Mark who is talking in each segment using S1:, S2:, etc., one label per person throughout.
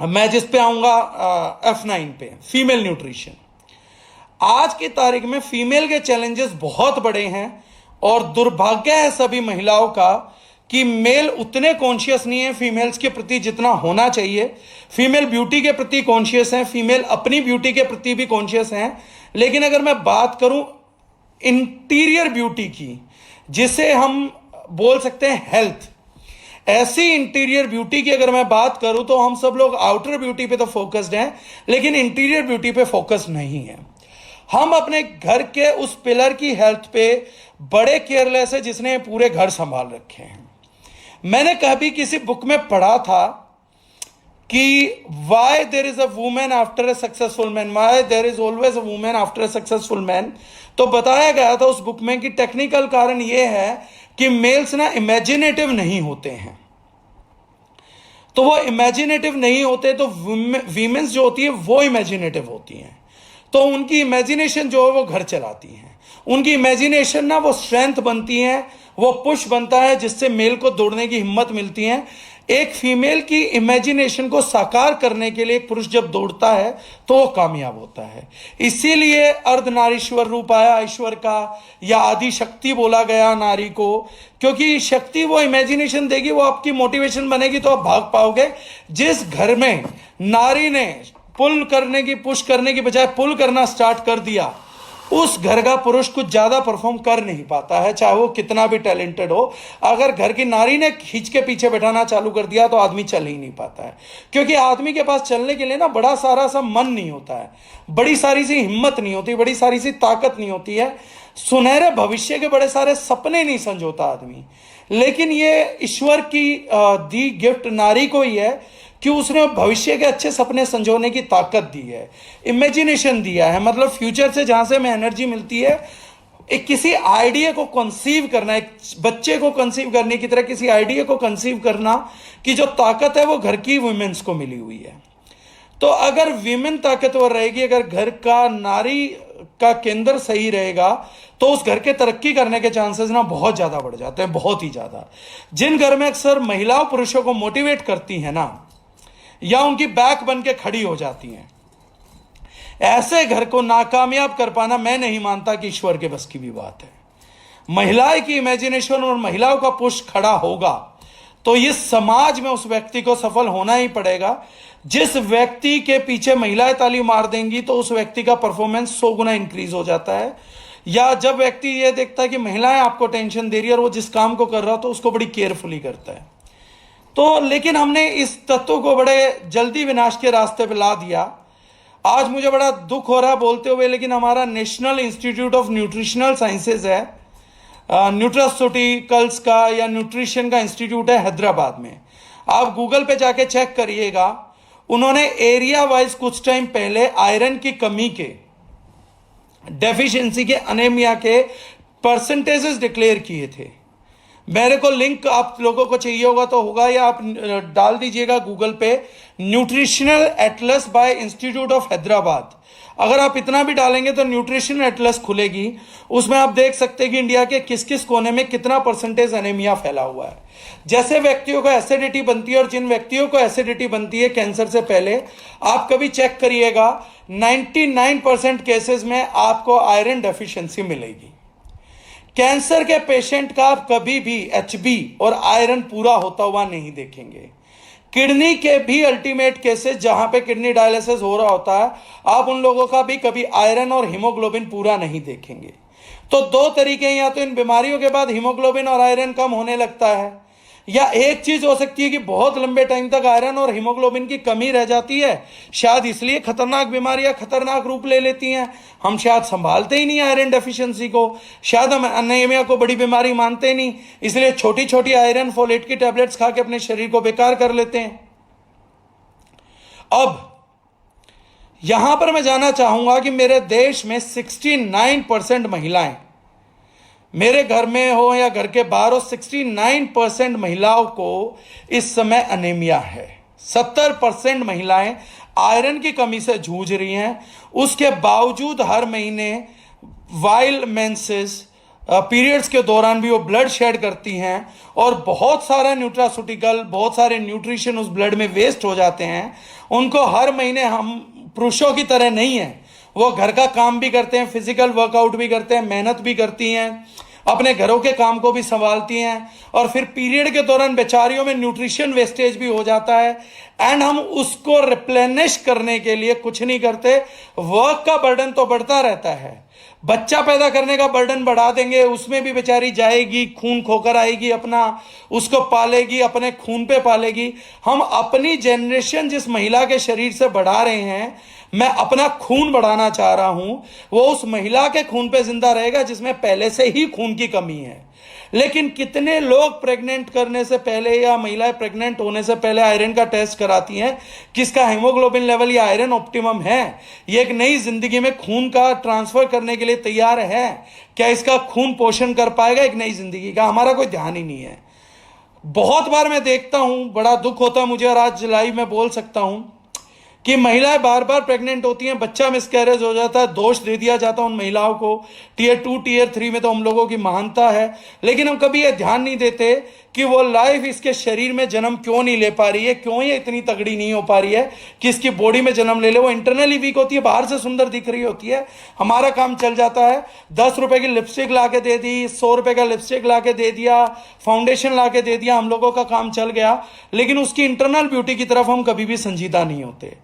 S1: मैं जिस पे आऊंगा F9 पे, फीमेल न्यूट्रिशन। आज की तारीख में फीमेल के चैलेंजेस बहुत बड़े हैं और दुर्भाग्य है सभी महिलाओं का कि मेल उतने कॉन्शियस नहीं है फीमेल्स के प्रति जितना होना चाहिए। फीमेल ब्यूटी के प्रति कॉन्शियस हैं, फीमेल अपनी ब्यूटी के प्रति भी कॉन्शियस हैं, लेकिन अगर मैं बात करूं इंटीरियर ब्यूटी की, जिसे हम बोल सकते हैं हेल्थ, ऐसी इंटीरियर ब्यूटी की अगर मैं बात करूं तो हम सब लोग आउटर ब्यूटी पे तो फोकस्ड हैं, लेकिन इंटीरियर ब्यूटी पे फोकस नहीं है। हम अपने घर के उस पिलर की हेल्थ पे बड़े केयरलेस है जिसने पूरे घर संभाल रखे हैं। मैंने कभी किसी बुक में पढ़ा था कि why there is a women after a successful man, why there is always a women after a successful man. तो बताया गया था उस बुक में कि टेक्निकल कारण यह है कि मेल्स ना इमेजिनेटिव नहीं होते हैं। तो वो इमेजिनेटिव नहीं होते तो वीमेंस जो होती है वो इमेजिनेटिव होती हैं, तो उनकी इमेजिनेशन जो है वो घर चलाती हैं। उनकी इमेजिनेशन ना वो स्ट्रेंथ बनती है, वो पुश बनता है जिससे मेल को दौड़ने की हिम्मत मिलती है। एक फीमेल की इमेजिनेशन को साकार करने के लिए एक पुरुष जब दौड़ता है तो वो कामयाब होता है। इसीलिए अर्धनारीश्वर रूप आया ईश्वर का, या आदि शक्ति बोला गया नारी को, क्योंकि शक्ति वो इमेजिनेशन देगी, वो आपकी मोटिवेशन बनेगी तो आप भाग पाओगे। जिस घर में नारी ने पुल करने की, पुश करने की बजाय पुल करना स्टार्ट कर दिया, उस घर का पुरुष कुछ ज्यादा परफॉर्म कर नहीं पाता है, चाहे वो कितना भी टैलेंटेड हो। अगर घर की नारी ने खींच के पीछे बैठाना चालू कर दिया तो आदमी चल ही नहीं पाता है, क्योंकि आदमी के पास चलने के लिए ना बड़ा सारा सा मन नहीं होता है, बड़ी सारी सी हिम्मत नहीं होती, बड़ी सारी सी ताकत नहीं होती है, सुनहरे भविष्य के बड़े सारे सपने नहीं संजोता आदमी। लेकिन ये ईश्वर की दी गिफ्ट नारी को ही है कि उसने भविष्य के अच्छे सपने संजोने की ताकत दी है, इमेजिनेशन दिया है। मतलब फ्यूचर से जहां से हमें एनर्जी मिलती है, एक किसी आइडिया को कंसीव करना, एक बच्चे को कंसीव करने की तरह किसी आइडिया को कंसीव करना की जो ताकत है वो घर की वुमेन्स को मिली हुई है। तो अगर विमेन ताकतवर रहेगी, अगर घर का नारी का केंद्र सही रहेगा, तो उस घर के तरक्की करने के चांसेस ना बहुत ज्यादा बढ़ जाते हैं, बहुत ही ज्यादा। जिन घर में अक्सर महिलाओं पुरुषों को मोटिवेट करती हैं ना, या उनकी बैक बन के खड़ी हो जाती हैं, ऐसे घर को नाकामयाब कर पाना मैं नहीं मानता कि ईश्वर के बस की भी बात है। महिलाएं की इमेजिनेशन और महिलाओं का पुश खड़ा होगा तो इस समाज में उस व्यक्ति को सफल होना ही पड़ेगा। जिस व्यक्ति के पीछे महिलाएं ताली मार देंगी तो उस व्यक्ति का परफॉर्मेंस 100 गुना इंक्रीज हो जाता है। या जब व्यक्ति ये देखता है कि महिलाएं आपको टेंशन दे रही है और वो जिस काम को कर रहा हो तो उसको बड़ी केयरफुली करता है। तो लेकिन हमने इस तत्व को बड़े जल्दी विनाश के रास्ते पे ला दिया। आज मुझे बड़ा दुख हो रहा है बोलते हुए, लेकिन हमारा national institute of nutritional sciences है, न्यूट्रास्यूटिकल्स का या न्यूट्रिशन का इंस्टीट्यूट है हैदराबाद में। आप गूगल पे जाके चेक करिएगा, उन्होंने एरिया वाइज कुछ टाइम पहले आयरन की कमी के, डेफिशिएंसी के, अनेमिया के परसेंटेजेस डिक्लेयर किए थे। मेरे को लिंक आप लोगों को चाहिए होगा तो होगा, या आप डाल दीजिएगा गूगल पे nutritional Atlas bye institute of Hyderabad. अगर आप इतना भी डालेंगे तो न्यूट्रिशनल एटलस खुलेगी, उसमें आप देख सकते हैं कि इंडिया के किस किस कोने में कितना परसेंटेज एनीमिया फैला हुआ है। जैसे व्यक्तियों को एसिडिटी बनती है, और जिन व्यक्तियों को एसिडिटी बनती है कैंसर से पहले, आप कभी चेक करिएगा 99% केसेस में आपको आयरन डेफिशिएंसी मिलेगी। कैंसर के पेशेंट का आप कभी भी एचबी और आयरन पूरा होता हुआ नहीं देखेंगे। किडनी के भी अल्टीमेट केसेस जहां पे किडनी डायलिसिस हो रहा होता है, आप उन लोगों का भी कभी आयरन और हीमोग्लोबिन पूरा नहीं देखेंगे। तो दो तरीके हैं, या तो इन बीमारियों के बाद हीमोग्लोबिन और आयरन कम होने लगता है, या एक चीज हो सकती है कि बहुत लंबे टाइम तक आयरन और हीमोग्लोबिन की कमी रह जाती है। शायद इसलिए खतरनाक बीमारियां खतरनाक रूप ले लेती हैं, हम शायद संभालते ही नहीं आयरन डेफिशिएंसी को, शायद हम एनीमिया को बड़ी बीमारी मानते नहीं, इसलिए छोटी छोटी आयरन फोलेट की टैबलेट्स खा के अपने शरीर को बेकार कर लेते हैं। अब यहां पर मैं जानना चाहूंगा कि मेरे देश में 69% महिलाएं, मेरे घर में हो या घर के बाहर हो, 69% महिलाओं को इस समय अनीमिया है। 70% महिलाएं आयरन की कमी से जूझ रही हैं। उसके बावजूद हर महीने वाइल मेंसेस, पीरियड्स के दौरान भी वो ब्लड शेड करती हैं और बहुत सारा न्यूट्रास्यूटिकल, बहुत सारे न्यूट्रिशन उस ब्लड में वेस्ट हो जाते हैं। उनको हर महीने, हम पुरुषों की तरह नहीं है, वो घर का काम भी करते हैं, फिजिकल वर्कआउट भी करते हैं, मेहनत भी करती हैं, अपने घरों के काम को भी संभालती हैं, और फिर पीरियड के दौरान बेचारियों में न्यूट्रिशन वेस्टेज भी हो जाता है, एंड हम उसको रिप्लेनिश करने के लिए कुछ नहीं करते। वर्क का बर्डन तो बढ़ता रहता है, बच्चा पैदा करने का बर्डन बढ़ा देंगे, उसमें भी बेचारी जाएगी, खून खोकर आएगी, अपना उसको पालेगी, अपने खून पे पालेगी। हम अपनी जनरेशन जिस महिला के शरीर से बढ़ा रहे हैं, मैं अपना खून बढ़ाना चाह रहा हूं, वो उस महिला के खून पे जिंदा रहेगा जिसमें पहले से ही खून की कमी है। लेकिन कितने लोग प्रेग्नेंट करने से पहले या महिलाएं प्रेग्नेंट होने से पहले आयरन का टेस्ट कराती हैं, किसका हेमोग्लोबिन लेवल या आयरन ऑप्टिमम है, ये एक नई जिंदगी में खून का ट्रांसफर करने के लिए तैयार है, क्या इसका खून पोषण कर पाएगा एक नई जिंदगी का? हमारा कोई ध्यान ही नहीं है। बहुत बार मैं देखता हूं, बड़ा दुख होता है मुझे, और आज लाइव में बोल सकता हूं कि महिलाएं बार बार प्रेग्नेंट होती हैं, बच्चा मिसकैरेज हो जाता है, दोष दे दिया जाता है उन महिलाओं को। टियर 2 टियर 3 में तो हम लोगों की महानता है, लेकिन हम कभी ये ध्यान नहीं देते कि वो लाइफ इसके शरीर में जन्म क्यों नहीं ले पा रही है, क्यों ये इतनी तगड़ी नहीं हो पा रही है कि इसकी बॉडी में जन्म ले ले। वो इंटरनली वीक होती है, बाहर से सुंदर दिख रही होती है, हमारा काम चल जाता है। 10 रुपए की लिपस्टिक ला के दे दी, 100 रुपए का लिपस्टिक ला के दे दिया, फाउंडेशन ला के दे दिया, हम लोगों का काम चल गया। लेकिन उसकी इंटरनल ब्यूटी की तरफ हम कभी भी संजीदा नहीं होते।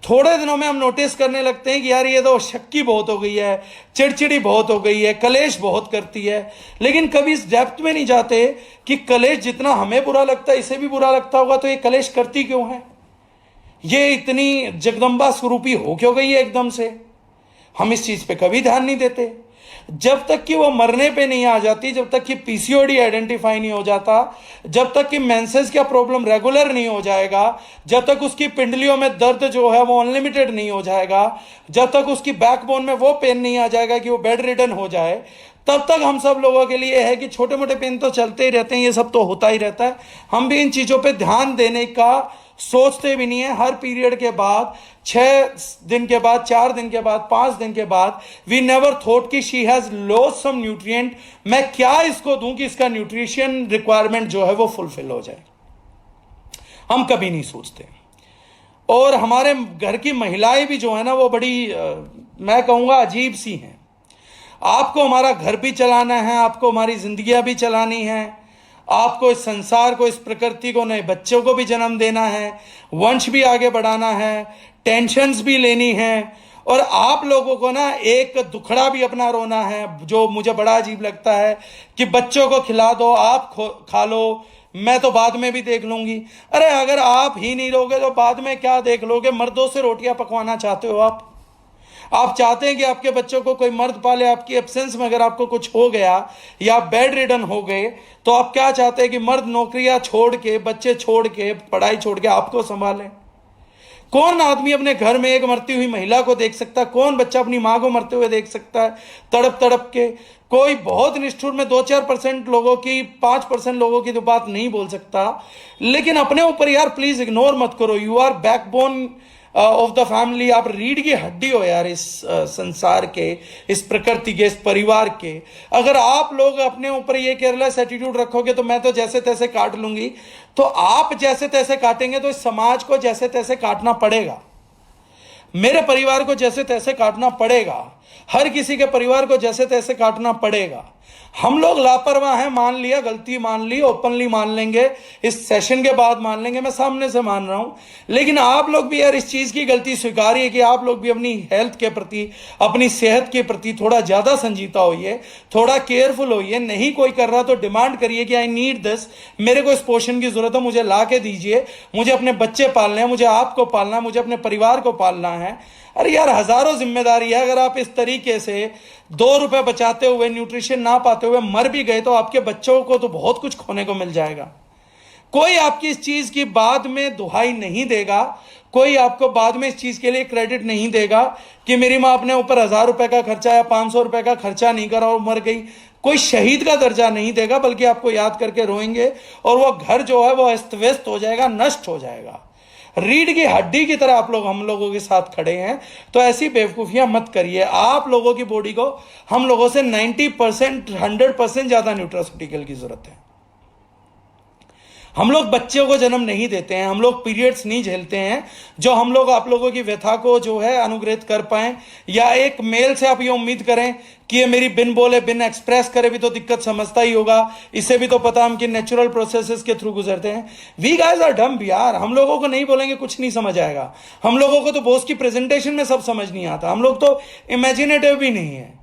S1: थोड़े दिनों में हम नोटिस करने लगते हैं कि यार ये तो शक्की बहुत हो गई है, चिड़चिड़ी बहुत हो गई है, कलेश बहुत करती है, लेकिन कभी इस डेप्थ में नहीं जाते कि कलेश जितना हमें बुरा लगता है इसे भी बुरा लगता होगा, तो ये कलेश करती क्यों है, ये इतनी जगदम्बा स्वरूपी हो क्यों गई है एकदम से। हम इस चीज पे कभी ध्यान नहीं देते। जब तक कि वो मरने पे नहीं आ जाती, जब तक कि पीसीओडी आइडेंटिफाई नहीं हो जाता, जब तक कि मेंसेस का प्रॉब्लम रेगुलर नहीं हो जाएगा, जब तक उसकी पिंडलियों में दर्द जो है वो अनलिमिटेड नहीं हो जाएगा, जब तक उसकी बैकबोन में वो पेन नहीं आ जाएगा कि वो बेड रिडन हो जाए, तब तक हम सब लोगों के लिए है कि छोटे मोटे पेन तो चलते ही रहते हैं, ये सब तो होता ही रहता है। हम भी इन चीजों पे ध्यान देने का सोचते भी नहीं है। हर पीरियड के बाद, 6 दिन के बाद, 4 दिन के बाद, 5 दिन के बाद, वी नेवर थॉट कि she has lost some nutrient, मैं क्या इसको दूं कि इसका न्यूट्रिशन रिक्वायरमेंट जो है वो फुलफिल हो जाए। हम कभी नहीं सोचते। और हमारे घर की महिलाएं भी जो है ना वो बड़ी मैं कहूंगा अजीब सी हैं। आपको हमारा घर भी चलाना है, आपको हमारी जिंदगियां भी चलानी है, आपको इस संसार को, इस प्रकृति को, नए बच्चों को भी जन्म देना है, वंश भी आगे बढ़ाना है, टेंशन्स भी लेनी है, और आप लोगों को ना एक दुखड़ा भी अपना रोना है। जो मुझे बड़ा अजीब लगता है कि बच्चों को खिला दो, आप खा लो, मैं तो बाद में भी देख लूंगी। अरे अगर आप ही नहीं लोगे तो बाद में क्या देख लोगे? मर्दों से रोटियां पकवाना चाहते हो आप चाहते हैं कि आपके बच्चों को कोई मर्द पाले। आपकी एब्सेंस में अगर आपको कुछ हो गया या बेड रिडन हो गए तो आप क्या चाहते हैं कि मर्द नौकरियां छोड़ के, बच्चे छोड़ के, पढ़ाई छोड़ के आपको संभाले। कौन आदमी अपने घर में एक मरती हुई महिला को देख सकता है? कौन बच्चा अपनी मां को मरते हुए देख सकता है तड़प तड़प के? कोई बहुत निष्ठुर में 2-4% लोगों की, 5% लोगों की तो बात नहीं बोल सकता, लेकिन अपने ऊपर यार प्लीज इग्नोर मत करो। You are backbone of the family, आप रीढ़ की हड्डी हो यार इस संसार के, इस प्रकृति के, इस परिवार के। अगर आप लोग अपने ऊपर ये केयरलेस एटीट्यूड रखोगे तो मैं तो जैसे तैसे काट लूंगी, तो आप जैसे तैसे काटेंगे तो इस समाज को जैसे तैसे काटना पड़ेगा, मेरे परिवार को जैसे तैसे काटना पड़ेगा, हर किसी के परिवार को जैसे तैसे काटना पड़ेगा। हम लोग लापरवाह हैं, मान लिया, गलती मान ली, ओपनली मान लेंगे, इस सेशन के बाद मान लेंगे, मैं सामने से मान रहा हूं। लेकिन आप लोग भी यार इस चीज की गलती स्वीकारिए कि आप लोग भी अपनी हेल्थ के प्रति, अपनी सेहत के प्रति थोड़ा ज्यादा संजीदा होइए, थोड़ा केयरफुल होइए। नहीं कोई कर रहा तो डिमांड करिए कि आई नीड दिस, मेरे को इस पोषण की जरूरत है, मुझे ला के दीजिए, मुझे अपने बच्चे पालने हैं, मुझे आपको पालना है, मुझे अपने परिवार को पालना है। अरे यार हजारों जिम्मेदारी है। अगर आप इस तरीके से 2 रुपए बचाते हुए, न्यूट्रिशन ना पाते हुए मर भी गए तो आपके बच्चों को तो बहुत कुछ खोने को मिल जाएगा। कोई आपकी इस चीज की बाद में दुहाई नहीं देगा, कोई आपको बाद में इस चीज के लिए क्रेडिट नहीं देगा कि मेरी मां अपने ऊपर 1000 रुपए का खर्चा या 500 रुपए का खर्चा नहीं करा और मर गई। कोई शहीद का दर्जा नहीं देगा, बल्कि आपको याद करके रोएंगे और वो घर जो है वो अस्त व्यस्त हो जाएगा, नष्ट हो जाएगा। रीढ़ की हड्डी की तरह आप लोग हम लोगों के साथ खड़े हैं। तो ऐसी बेवकूफियां मत करिए। आप लोगों की बॉडी को हम लोगों से 90% 100% ज्यादा न्यूट्रास्यूटिकल की जरूरत है। हम लोग बच्चों को जन्म नहीं देते हैं, हम लोग पीरियड्स नहीं झेलते हैं जो हम लोग आप लोगों की व्यथा को जो है अनुग्रहित कर पाए, या एक मेल से आप ये उम्मीद करें कि ये मेरी बिन बोले बिन एक्सप्रेस करे भी तो दिक्कत समझता ही होगा, इसे भी तो पता हम कि नेचुरल प्रोसेसेस के थ्रू गुजरते हैं। वी गाइस आर डम्ब यार, हम लोगों को नहीं बोलेंगे कुछ नहीं समझ आएगा। हम लोगों को तो बॉस की प्रेजेंटेशन में सब समझ नहीं आता, हम लोग तो इमेजिनेटिव भी नहीं है,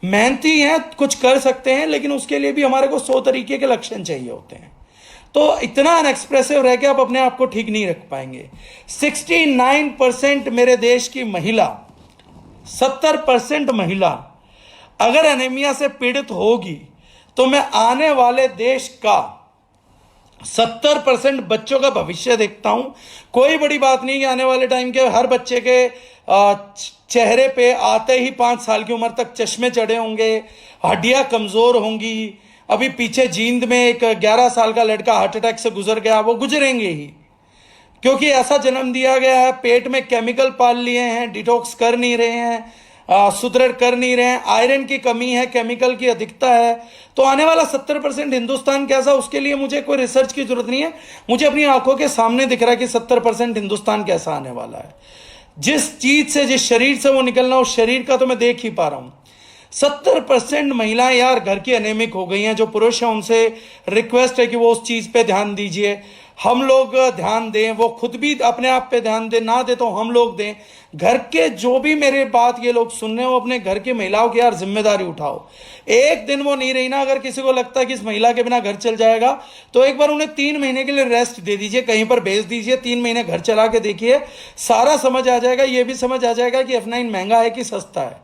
S1: मेहनती हैं, कुछ कर सकते हैं, लेकिन उसके लिए भी हमारे को 100 तरीके के लक्षण चाहिए होते हैं। तो इतना अनएक्सप्रेसिव रह के आप अपने आप को ठीक नहीं रख पाएंगे। 69% मेरे देश की महिला, 70% महिला अगर एनीमिया से पीड़ित होगी तो मैं आने वाले देश का 70% बच्चों का भविष्य देखता हूं। कोई बड़ी बात नहीं कि आने वाले टाइम के हर बच्चे के चेहरे पे आते ही 5 साल की उम्र तक चश्मे चढ़े होंगे, हड्डियां कमजोर होंगी। अभी पीछे जींद में एक 11 साल का लड़का हार्ट अटैक से गुजर गया, वो गुजरेंगे ही, क्योंकि ऐसा जन्म दिया गया है। पेट में केमिकल पाल लिए हैं, डिटॉक्स कर नहीं रहे हैं, सुदृढ़ कर नहीं रहे हैं, आयरन की कमी है, केमिकल की अधिकता है। तो आने वाला 70% हिंदुस्तान कैसा, उसके लिए मुझे कोई रिसर्च की जरूरत नहीं है, मुझे अपनी आंखों के सामने दिख रहा है कि 70% हिंदुस्तान कैसा आने वाला है। जिस चीज से, जिस शरीर से वो निकलना, उस शरीर का तो मैं देख ही पा रहा हूं। 70% महिलाएं यार घर की एनेमिक हो गई हैं। जो पुरुष हैं उनसे रिक्वेस्ट है कि वो उस चीज पे ध्यान दीजिए, हम लोग ध्यान दें, वो खुद भी अपने आप पे ध्यान दें, ना दे तो हम लोग दें। घर के जो भी मेरे बात ये लोग सुन रहे हो, अपने घर की महिलाओं की यार जिम्मेदारी उठाओ। एक दिन वो नहीं रही ना, अगर किसी को लगता है कि इस महिला के बिना घर चल जाएगा, तो एक बार उन्हें 3 महीने के लिए रेस्ट दे दीजिए, कहीं पर भेज दीजिए, 3 महीने घर चला के देखिए, सारा समझ आ जाएगा। ये भी समझ आ जाएगा कि F9 महंगा है कि सस्ता है।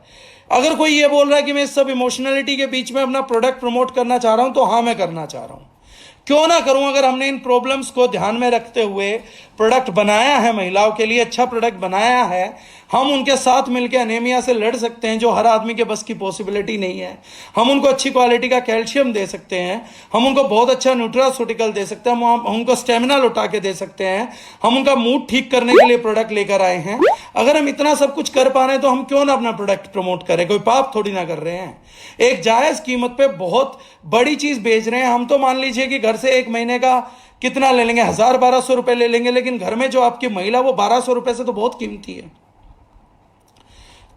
S1: अगर कोई ये बोल रहा है कि मैं इस सब इमोशनलिटी के बीच में अपना प्रोडक्ट प्रमोट करना चाह रहा हूं, तो हाँ मैं करना चाह रहा हूं, क्यों ना करूं। अगर हमने इन प्रॉब्लम्स को ध्यान में रखते हुए प्रोडक्ट बनाया है, महिलाओं के लिए अच्छा प्रोडक्ट बनाया है, हम उनके साथ मिलकर एनीमिया से लड़ सकते हैं, जो हर आदमी के बस की पॉसिबिलिटी नहीं है। हम उनको अच्छी क्वालिटी का कैल्शियम दे सकते हैं, हम उनको बहुत अच्छा न्यूट्रास्यूटिकल दे सकते हैं, हम उनको स्टेमिना लौटा के दे सकते हैं, हम उनका मूड ठीक करने के लिए प्रोडक्ट लेकर आए हैं। अगर हम इतना सब कुछ कर पा रहे हैं तो हम क्यों ना अपना प्रोडक्ट प्रमोट करें, कोई पाप थोड़ी ना कर रहे हैं। एक जायज कीमत पे बहुत बड़ी चीज बेच रहे हैं हम। तो मान लीजिए कि घर से एक महीने का कितना ले लेंगे, 1000-1200 रुपए ले लेंगे, लेकिन घर में जो आपकी महिला, वो 1200 रुपए से तो बहुत कीमती है।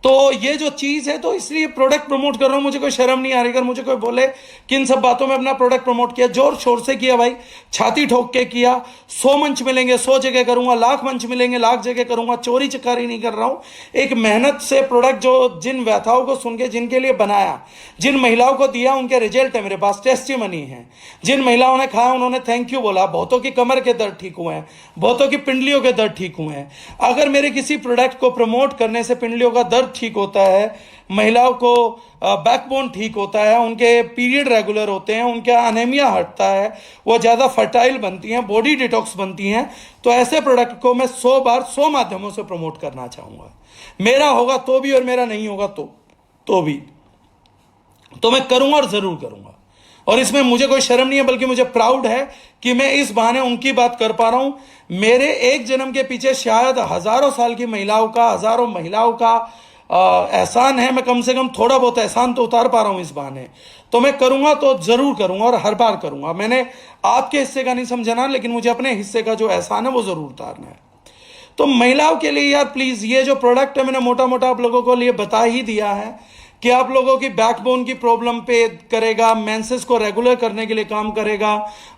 S1: तो ये जो चीज है, तो इसलिए प्रोडक्ट प्रमोट कर रहा हूं, मुझे कोई शर्म नहीं आ रही। अगर मुझे कोई बोले कि इन सब बातों में अपना प्रोडक्ट प्रमोट किया, जोर शोर से किया भाई, छाती ठोक के किया। 100 मंच मिलेंगे 100 जगह करूंगा, 1,00,000 मंच मिलेंगे 1,00,000 जगह करूंगा। चोरी चकारी नहीं कर रहा हूं। एक मेहनत से प्रोडक्ट जो जिन व्यथाओं को सुन के, जिनके लिए बनाया, जिन महिलाओं को दिया, उनके रिजल्ट है मेरे पास, टेस्टिमनी है। जिन महिलाओं ने खाया उन्होंने थैंक यू बोला। बहुतों की कमर के दर्द ठीक हुए हैं, बहुतों की पिंडलियों के दर्द ठीक हुए हैं। अगर मेरे किसी प्रोडक्ट को प्रमोट करने से पिंडलियों का दर्द ठीक होता है, महिलाओं को बैकबोन ठीक होता है, उनके पीरियड रेगुलर होते हैं, उनका अनेमिया हटता है, वो ज्यादा फर्टाइल बनती हैं, बॉडी डिटॉक्स बनती हैं, तो ऐसे प्रोडक्ट को मैं 100 बार 100 माध्यमों से प्रमोट करना चाहूंगा। मेरा होगा तो भी और मेरा नहीं होगा तो भी, तो मैं करूंगा और जरूर करूंगा। और इसमें मुझे कोई शर्म नहीं है, बल्कि मुझे प्राउड है कि मैं इस बहाने उनकी बात कर पा रहा हूं। मेरे एक जन्म के पीछे शायद हजारों साल की महिलाओं का, हजारों महिलाओं का एहसान है। मैं कम से कम थोड़ा बहुत एहसान तो उतार पा रहा हूं इस बहाने। तो मैं करूंगा तो जरूर करूंगा और हर बार करूंगा। मैंने आपके हिस्से का नहीं समझना, लेकिन मुझे अपने हिस्से का जो एहसान है वो जरूर उतारना है। तो महिलाओं के लिए यार प्लीज, ये जो प्रोडक्ट है मैंने मोटा मोटा आप लोगों को लिए बता ही दिया है कि आप लोगों की बैकबोन की प्रॉब्लम पे करेगा, मेंसेस को रेगुलर करने के लिए काम करेगा,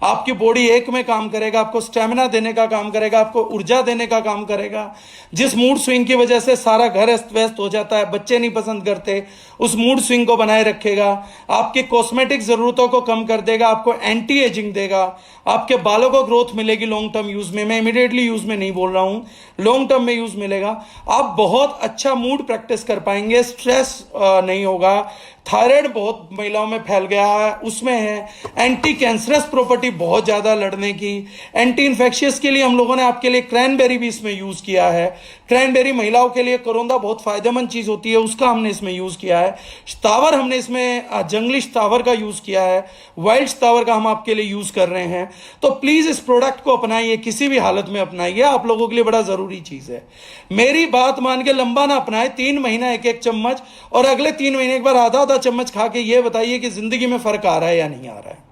S1: आपकी बॉडी एक में काम करेगा, आपको स्टेमिना देने का काम करेगा, आपको ऊर्जा देने का काम करेगा। जिस मूड स्विंग की वजह से सारा घर अस्त व्यस्त हो जाता है, बच्चे नहीं पसंद करते, उस मूड स्विंग को बनाए रखेगा, आपकी कॉस्मेटिक जरूरतों को कम कर देगा, आपको एंटी एजिंग देगा, आपके बालों को ग्रोथ मिलेगी लॉन्ग टर्म यूज में। मैं इमीडिएटली यूज में नहीं बोल रहा हूं, लॉन्ग टर्म में यूज मिलेगा। आप बहुत अच्छा मूड प्रैक्टिस कर पाएंगे, स्ट्रेस नहीं नहीं होगा। थायराइड बहुत महिलाओं में फैल गया है, उसमें है। एंटी कैंसरस प्रॉपर्टी बहुत ज्यादा लड़ने की। एंटी इन्फेक्शियस के लिए हम लोगों ने आपके लिए क्रैनबेरी भी इसमें यूज किया है। क्रैनबेरी महिलाओं के लिए करोंदा बहुत फायदेमंद चीज होती है, उसका हमने इसमें यूज किया है। शतावर हमने इसमें जंगली शतावर का यूज किया है, वाइल्ड शतावर का हम आपके लिए यूज कर रहे हैं। तो प्लीज इस प्रोडक्ट को अपनाइए, किसी भी हालत में अपनाइए, आप लोगों के लिए बड़ा जरूरी चीज है। मेरी बात मान के लंबा ना अपनाए, 3 महीना एक एक चम्मच, और अगले 3 महीने एक बार आधा आधा चम्मच खा के ये बताइए कि जिंदगी में फर्क आ रहा है या नहीं आ रहा है।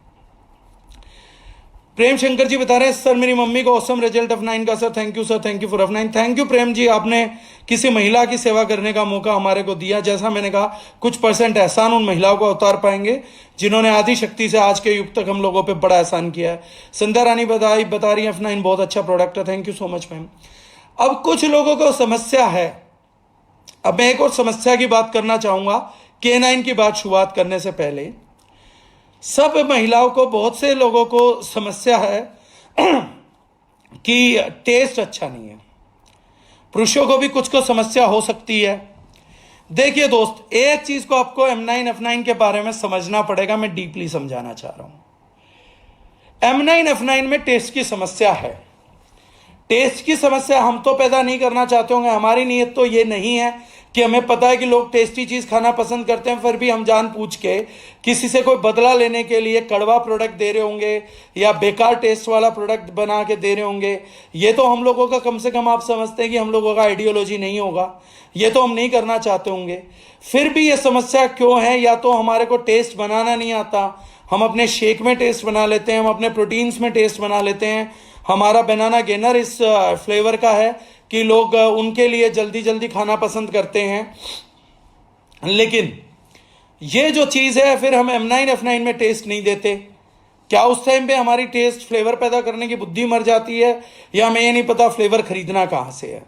S1: प्रेम शंकर जी बता रहे हैं सर मेरी मम्मी को ऑसम रिजल्ट F9 का। Sir thank you sir, thank you for F9। Thank you Prem ji, आपने किसी महिला की सेवा करने का मौका हमारे को दिया। जैसा मैंने कहा, कुछ % एहसान उन महिलाओं को उतार पाएंगे जिन्होंने आदि शक्ति से आज के युग तक हम लोगों पे बड़ा एहसान किया है। संध्या रानी बता रही है F9 बहुत अच्छा प्रोडक्ट है। Thank you so much ma'am. अब कुछ लोगों को समस्या है, अब मैं एक और समस्या की बात करना चाहूंगा K9 की बात शुरुआत करने से पहले। सब महिलाओं को, बहुत से लोगों को समस्या है कि टेस्ट अच्छा नहीं है। पुरुषों को भी कुछ को समस्या हो सकती है। देखिए दोस्त, एक चीज को आपको M9 F9 के बारे में समझना पड़ेगा, मैं डीपली समझाना चाह रहा हूं। M9 F9 में टेस्ट की समस्या है। टेस्ट की समस्या हम तो पैदा नहीं करना चाहते होंगे, हमारी नीयत तो ये नहीं है कि हमें पता है कि लोग टेस्टी चीज खाना पसंद करते हैं, फिर भी हम जान पूछ के किसी से कोई बदला लेने के लिए कड़वा प्रोडक्ट दे रहे होंगे या बेकार टेस्ट वाला प्रोडक्ट बना के दे रहे होंगे। ये तो हम लोगों का, कम से कम आप समझते हैं कि हम लोगों का आइडियोलॉजी नहीं होगा, ये तो हम नहीं करना चाहते होंगे। फिर भी ये समस्या क्यों है? या तो हमारे को टेस्ट बनाना नहीं आता, हम अपने शेक में टेस्ट बना लेते हैं, हम अपने प्रोटीन्स में टेस्ट बना लेते हैं। हमारा बनाना गेनर इस फ्लेवर का है कि लोग उनके लिए जल्दी जल्दी खाना पसंद करते हैं। लेकिन ये जो चीज है, फिर हम M9 F9 में टेस्ट नहीं देते। क्या उस टाइम पे हमारी टेस्ट फ्लेवर पैदा करने की बुद्धि मर जाती है, या हमें ये नहीं पता फ्लेवर खरीदना कहां से है?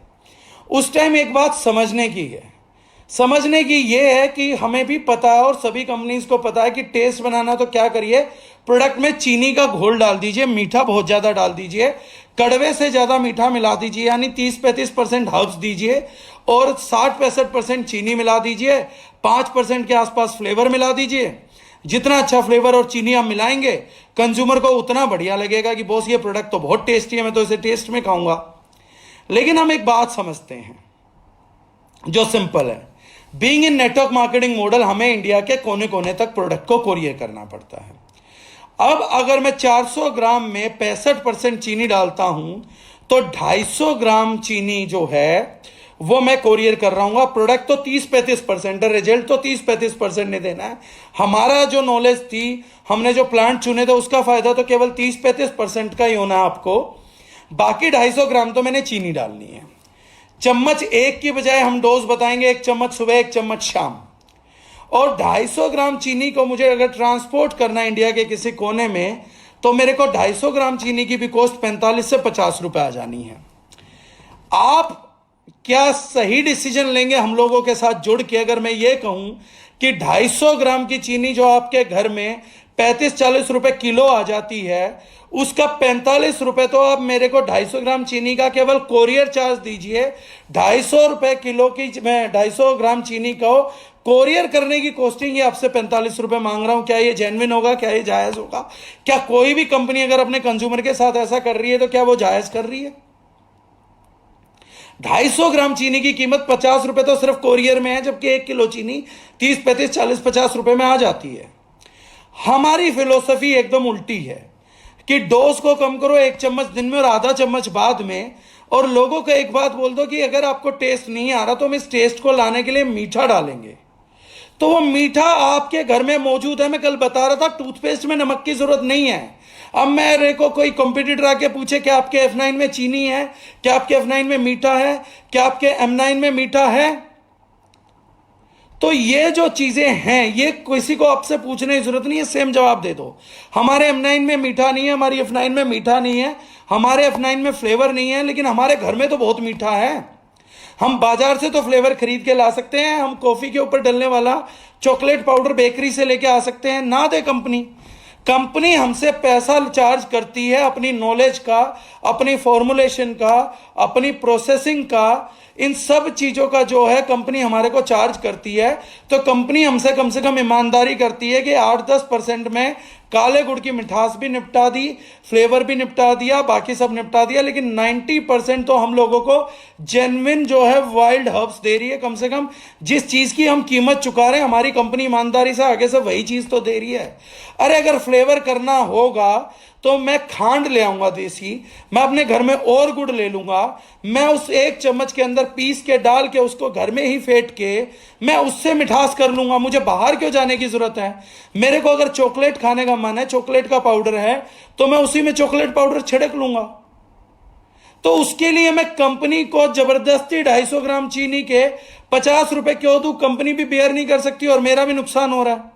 S1: उस टाइम एक बात समझने की है, समझने की ये है कि हमें भी पता है और सभी कंपनीज को पता है कि टेस्ट बनाना तो क्या करिए, प्रोडक्ट में चीनी का घोल डाल दीजिए, मीठा बहुत ज्यादा डाल दीजिए, कड़वे से ज्यादा मीठा मिला दीजिए, यानी 30-35% हर्ब्स दीजिए और 60-65% चीनी मिला दीजिए, 5% के आसपास फ्लेवर मिला दीजिए। जितना अच्छा फ्लेवर और चीनी आप मिलाएंगे, कंज्यूमर को उतना बढ़िया लगेगा कि बॉस ये प्रोडक्ट तो बहुत टेस्टी है, मैं तो इसे टेस्ट में खाऊंगा। लेकिन हम एक बात समझते हैं जो सिंपल है, being in network marketing model, हमें इंडिया के कोने कोने तक प्रोडक्ट को कोरियर करना पड़ता है। अब अगर मैं 400 ग्राम में 65% चीनी डालता हूं तो 250 ग्राम चीनी जो है वो मैं कोरियर कर रहा हूं। प्रोडक्ट तो 30-35% है, रिजल्ट तो 30-35% नहीं देना है। हमारा जो नॉलेज थी, हमने जो प्लांट चुने थे, उसका फायदा तो केवल 30-35% का ही होना है आपको। बाकी 250 ग्राम तो मैंने चीनी डालनी है। चम्मच 1 की बजाय हम डोज बताएंगे, 1 चम्मच सुबह, 1 चम्मच शाम। और 250 ग्राम चीनी को मुझे अगर ट्रांसपोर्ट करना है इंडिया के किसी कोने में, तो मेरे को 250 ग्राम चीनी की भी कॉस्ट 45 से 50 रुपए आ जानी है। आप क्या सही डिसीजन लेंगे हम लोगों के साथ जुड़ के अगर मैं ये कहूं कि 250 ग्राम की चीनी जो आपके घर में 35-40 रुपए किलो आ जाती है, उसका 45 रुपए तो आप मेरे को 250 ग्राम चीनी का केवल कोरियर चार्ज दीजिए। 250 रुपए किलो की मैं 250 ग्राम चीनी को कोरियर करने की कॉस्टिंग ही आपसे 45 रुपए मांग रहा हूं। क्या ये जेन्युइन होगा? क्या ये जायज होगा? क्या कोई भी कंपनी अगर अपने कंज्यूमर के साथ ऐसा कर रही है तो क्या वो जायज कर रही है? 250 ग्राम चीनी की कीमत 50 रुपए तो सिर्फ कोरियर में है, जबकि 1 किलो चीनी 30-35-40-50 रुपए में आ जाती है। हमारी फिलोसफी एकदम उल्टी है कि डोज को कम करो, 1 चम्मच दिन में और आधा चम्मच बाद में। और लोगों को एक बात बोल दो कि अगर आपको टेस्ट नहीं आ रहा तो हम इस टेस्ट को लाने के लिए मीठा डालेंगे, तो वो मीठा आपके घर में मौजूद है। मैं कल बता रहा था टूथपेस्ट में नमक की जरूरत नहीं है। अब मेरे को कोई कंपटीटर आके पूछे कि आपके F9 में चीनी है, क्या आपके F9 में मीठा है, क्या आपके M9 में मीठा है, तो ये जो चीजें हैं ये किसी को आपसे पूछने की जरूरत नहीं है, सेम जवाब दे दो। हमारे M9 में मीठा नहीं है, हमारी F9 में मीठा नहीं है, हमारे F9 में फ्लेवर नहीं है, लेकिन हमारे घर में तो बहुत मीठा है। हम बाजार से तो फ्लेवर खरीद के ला सकते हैं, हम कॉफी के ऊपर डलने वाला चॉकलेट पाउडर बेकरी से लेके आ सकते हैं, ना दे कंपनी। कंपनी हमसे पैसा चार्ज करती है अपनी नॉलेज का, अपनी फॉर्मुलेशन का, अपनी प्रोसेसिंग का, इन सब चीजों का जो है कंपनी हमारे को चार्ज करती है। तो कंपनी हमसे कम से कम ईमानदारी करती है कि 8-10% में काले गुड़ की मिठास भी निपटा दी, फ्लेवर भी निपटा दिया, बाकी सब निपटा दिया, लेकिन 90% तो हम लोगों को जेन्युइन जो है वाइल्ड हर्ब्स दे रही है। कम से कम जिस चीज की हम कीमत चुका रहे हैं हमारी कंपनी ईमानदारी से आगे से वही चीज तो दे रही है। अरे अगर फ्लेवर करना होगा तो मैं खांड ले आऊंगा देसी, मैं अपने घर में और गुड़ ले लूंगा, मैं उस 1 चम्मच के अंदर पीस के डाल के उसको घर में ही फेंट के मैं उससे मिठास कर लूंगा। मुझे बाहर क्यों जाने की जरूरत है? मेरे को अगर चॉकलेट खाने का मन है, चॉकलेट का पाउडर है, तो मैं उसी में चॉकलेट पाउडर छिड़क लूंगा। तो उसके लिए मैं कंपनी को जबरदस्ती 250 ग्राम चीनी के 50 रुपए क्यों दूं? कंपनी भी बेयर नहीं कर सकती और मेरा भी नुकसान हो रहा है।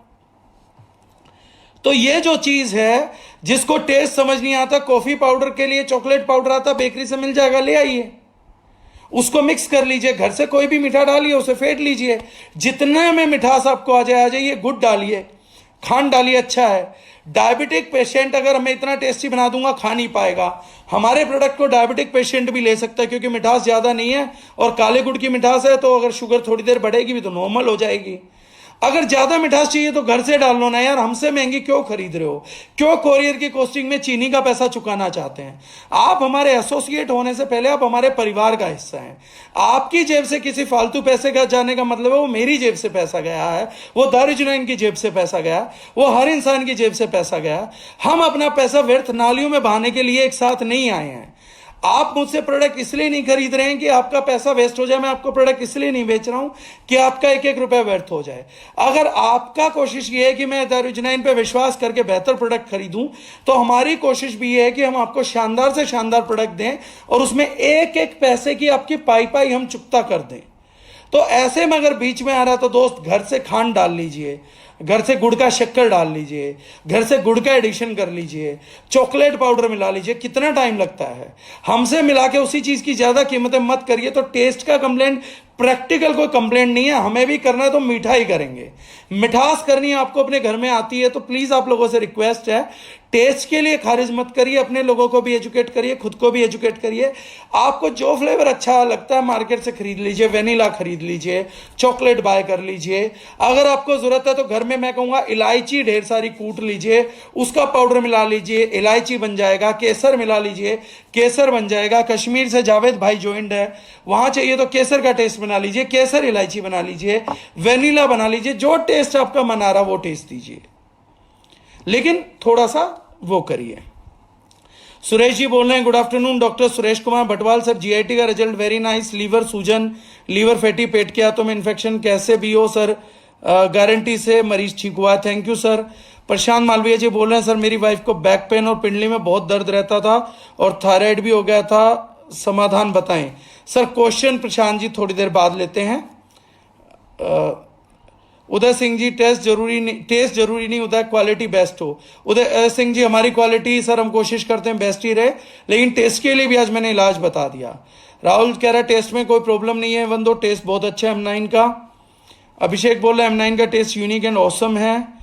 S1: तो ये जो चीज है, जिसको टेस्ट समझ नहीं आता, कॉफी पाउडर के लिए चॉकलेट पाउडर आता, बेकरी से मिल जाएगा, ले आइए, उसको मिक्स कर लीजिए, घर से कोई भी मीठा डालिए, उसे फेंट लीजिए, जितने में मिठास आपको आ जाइए, गुड़ डालिए, खांड डालिए, अच्छा है। डायबिटिक पेशेंट अगर मैं इतना टेस्टी बना दूंगा खा नहीं पाएगा। हमारे प्रोडक्ट को डायबिटिक पेशेंट भी ले सकता है क्योंकि मिठास ज्यादा नहीं है और काले गुड़ की मिठास है, तो अगर शुगर थोड़ी देर बढ़ेगी भी तो नॉर्मल हो जाएगी। अगर ज्यादा मिठास चाहिए तो घर से डाल लो ना यार, हमसे महंगी क्यों खरीद रहे हो? क्यों कोरियर की कॉस्टिंग में चीनी का पैसा चुकाना चाहते हैं? आप हमारे एसोसिएट होने से पहले आप हमारे परिवार का हिस्सा हैं। आपकी जेब से किसी फालतू पैसे का जाने का मतलब है वो मेरी जेब से पैसा गया है, वो दारुजुनैन की जेब से पैसा गया, वो हर इंसान की जेब से पैसा गया। हम अपना पैसा व्यर्थ नालियों में बहाने के लिए एक साथ नहीं आए हैं। आप मुझसे प्रोडक्ट इसलिए नहीं खरीद रहे हैं कि आपका पैसा वेस्ट हो जाए, मैं आपको प्रोडक्ट इसलिए नहीं बेच रहा हूं कि आपका 1-1 रुपया व्यर्थ हो जाए। अगर आपका कोशिश ये है कि मैं दारुजुनैन पे विश्वास करके बेहतर प्रोडक्ट खरीदूं, तो हमारी कोशिश भी ये है कि हम आपको शानदार से शानदार प्रोडक्ट दें और उसमें 1-1 पैसे की आपकी पाई हम चुकता कर दें। तो ऐसे में अगर बीच में आ रहा तो दोस्त, घर से खांड डाल लीजिए, घर से गुड़ का शक्कर डाल लीजिए, घर से गुड़ का एडिशन कर लीजिए, चॉकलेट पाउडर मिला लीजिए। कितना टाइम लगता है? हमसे मिला के उसी चीज की ज्यादा कीमतें मत करिए। तो टेस्ट का कंप्लेंट, प्रैक्टिकल कोई कंप्लेंट नहीं है, हमें भी करना है तो मीठा ही करेंगे। मिठास करनी आपको अपने घर में आती है तो प्लीज आप लोगों से रिक्वेस्ट है, टेस्ट के लिए खारिज मत करिए, अपने लोगों को भी एजुकेट करिए, खुद को भी एजुकेट करिए। आपको जो फ्लेवर अच्छा लगता है मार्केट से खरीद लीजिए, वेनिला खरीद लीजिए, चॉकलेट बाय कर लीजिए। अगर आपको जरूरत है तो घर में मैं कहूंगा इलायची ढेर सारी कूट लीजिए, उसका पाउडर मिला लीजिए, इलायची बन जाएगा। केसर मिला लीजिए, केसर बन जाएगा। कश्मीर से जावेद भाई ज्वाइंट है, वहां चाहिए तो केसर का टेस्ट बना लीजिए, केसर इलायची बना लीजिए, वेनिला बना लीजिए, जो टेस्ट आपका मन आ रहा वो टेस्ट दीजिए, लेकिन थोड़ा सा वो करिए। सुरेश जी बोल रहे हैं, good afternoon doctor Suresh Kumar Bhatwal sir, GIT का रिजल्ट वेरी नाइस। लीवर सूजन, लीवर फैटी, पेट के हाथों में इन्फेक्शन कैसे भी हो सर, गारंटी से मरीज ठीक हुआ। Thank you sir. Prashant Malviya ji बोल रहे हैं, सर मेरी वाइफ को बैक पेन और पिंडली में बहुत दर्द रहता था और थायराइड भी हो गया था, समाधान बताएं। सर क्वेश्चन प्रशांत जी थोड़ी देर बाद लेते हैं। उदय सिंह जी, टेस्ट जरूरी नहीं होता है, क्वालिटी बेस्ट हो। उदय सिंह जी, हमारी क्वालिटी सर हम कोशिश करते हैं बेस्ट ही रहे, लेकिन टेस्ट के लिए भी आज मैंने इलाज बता दिया। राहुल कह रहा है टेस्ट में कोई प्रॉब्लम नहीं है, इवन दो टेस्ट बहुत अच्छा है M9 का। अभिषेक बोल रहा है M9 का टेस्ट यूनिक एंड ऑसम है।